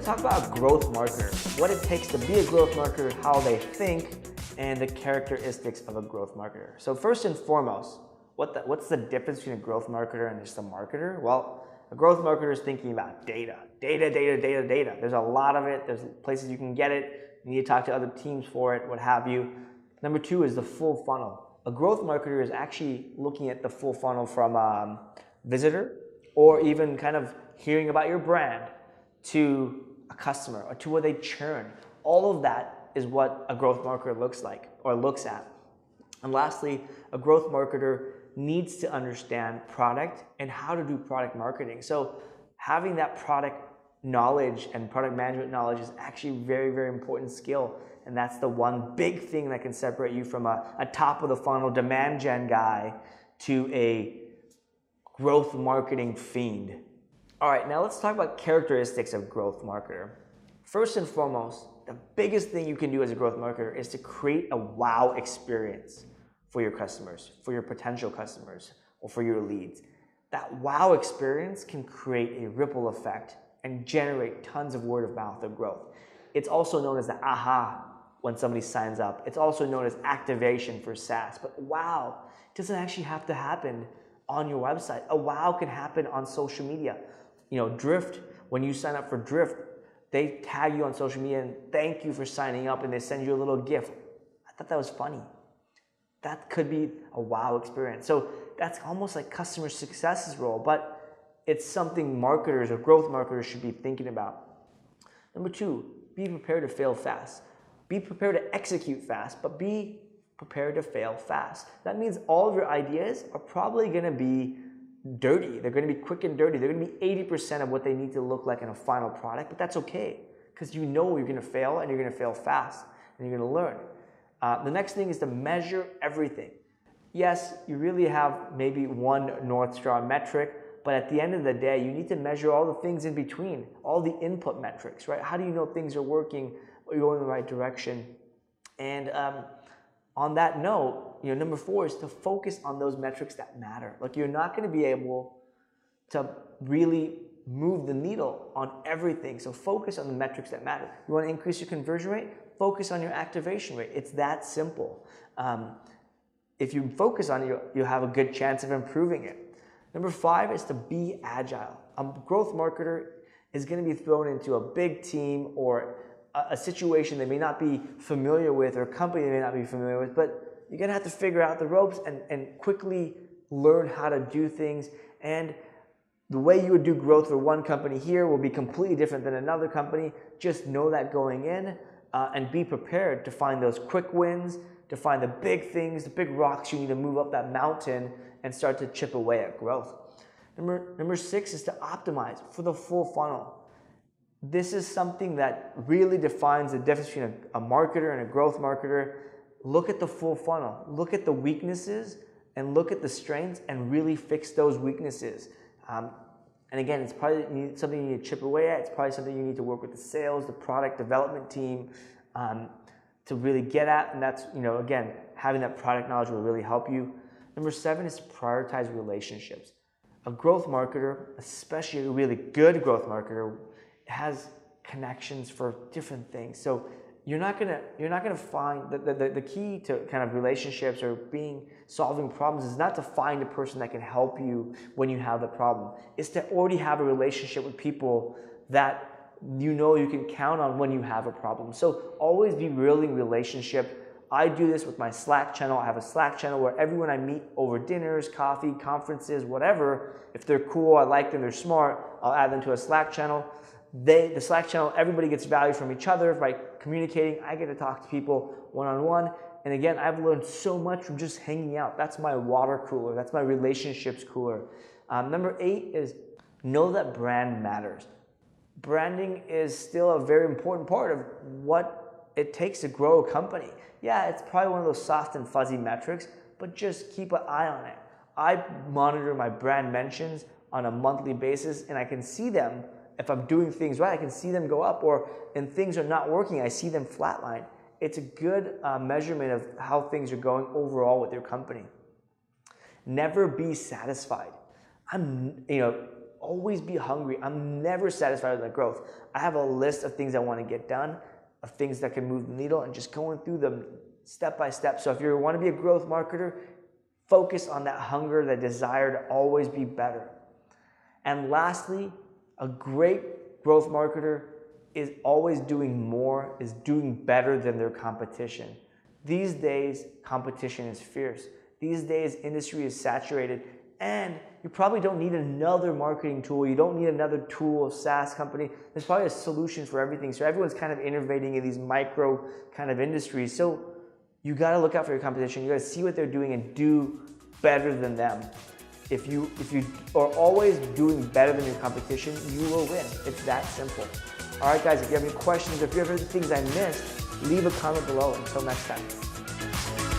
going to talk about a growth marketer, what it takes to be a growth marketer, how they think, and the characteristics of a growth marketer. So first and foremost, what's the difference between a growth marketer and just a marketer? Well, a growth marketer is thinking about data. There's a lot of it. There's places you can get it. You need to talk to other teams for it, what have you. Number two is the full funnel. A growth marketer is actually looking at the full funnel from visitor, or even kind of hearing about your brand, to a customer, or to where they churn. All of that is what a growth marketer looks like or looks at. And lastly, a growth marketer needs to understand product and how to do product marketing. So having that product knowledge and product management knowledge is actually a very, very important skill. And that's the one big thing that can separate you from a top of the funnel demand gen guy to a growth marketing fiend. All right, now let's talk about characteristics of growth marketer. First and foremost, the biggest thing you can do as a growth marketer is to create a wow experience for your customers, for your potential customers, or for your leads. That wow experience can create a ripple effect and generate tons of word of mouth of growth. It's also known as the aha when somebody signs up. It's also known as activation for SaaS. But wow doesn't actually have to happen on your website. A wow can happen on social media. You know, Drift, when you sign up for Drift, they tag you on social media and thank you for signing up, and they send you a little gift. I thought that was funny. That could be a wow experience. So that's almost like customer success's role, but it's something marketers or growth marketers should be thinking about. Number two, be prepared to fail fast. Be prepared to execute fast, but be prepared to fail fast. That means all of your ideas are probably going to be dirty. They're going to be quick and dirty. They're going to be 80% of what they need to look like in a final product, but that's okay because you know you're going to fail, and you're going to fail fast, and you're going to learn. The next thing is to measure everything. Yes, you really have maybe one North Star metric, but at the end of the day, you need to measure all the things in between, all the input metrics, right? How do you know things are working or you're going in the right direction? And on that note, number four is to focus on those metrics that matter. Like, you're not going to be able to really move the needle on everything. So focus on the metrics that matter. You want to increase your conversion rate? Focus on your activation rate. It's that simple. If you focus on it, you'll have a good chance of improving it. Number five is to be agile. A growth marketer is going to be thrown into a big team or a situation they may not be familiar with, or a company they may not be familiar with, but you're going to have to figure out the ropes and quickly learn how to do things. And the way you would do growth for one company here will be completely different than another company. Just know that going in, and be prepared to find those quick wins, to find the big things, the big rocks you need to move up that mountain and start to chip away at growth. Number six is to optimize for the full funnel. This is something that really defines the difference between a marketer and a growth marketer. Look at the full funnel. Look at the weaknesses and look at the strengths and really fix those weaknesses. And again, it's probably something you need to chip away at. It's probably something you need to work with the sales, the product development team to really get at. And that's, again, having that product knowledge will really help you. Number seven is to prioritize relationships. A growth marketer, especially a really good growth marketer, has connections for different things. So you're not gonna find the key to kind of relationships or solving problems is not to find a person that can help you when you have the problem. It's to already have a relationship with people that you can count on when you have a problem. So always be building relationship. I do this with my Slack channel. I have a Slack channel where everyone I meet over dinners, coffee, conferences, whatever, if they're cool, I like them, they're smart, I'll add them to a Slack channel. The Slack channel, everybody gets value from each other by communicating. I get to talk to people one-on-one. And again, I've learned so much from just hanging out. That's my water cooler. That's my relationships cooler. Number eight is know that brand matters. Branding is still a very important part of what it takes to grow a company. Yeah, it's probably one of those soft and fuzzy metrics, but just keep an eye on it. I monitor my brand mentions on a monthly basis, and I can see them. If I'm doing things right, I can see them go up, or if things are not working, I see them flatline. It's a good measurement of how things are going overall with your company. Never be satisfied. always be hungry. I'm never satisfied with my growth. I have a list of things I want to get done, of things that can move the needle, and just going through them step by step. So if you want to be a growth marketer, focus on that hunger, that desire to always be better. And lastly, a great growth marketer is always doing more, is doing better than their competition. These days, competition is fierce. These days, industry is saturated, and you probably don't need another marketing tool. You don't need another tool, a SaaS company. There's probably a solution for everything. So everyone's kind of innovating in these micro kind of industries. So you got to look out for your competition. You got to see what they're doing and do better than them. If you are always doing better than your competition, you will win. It's that simple. All right, guys, if you have any questions, if you have any things I missed, leave a comment below. Until next time.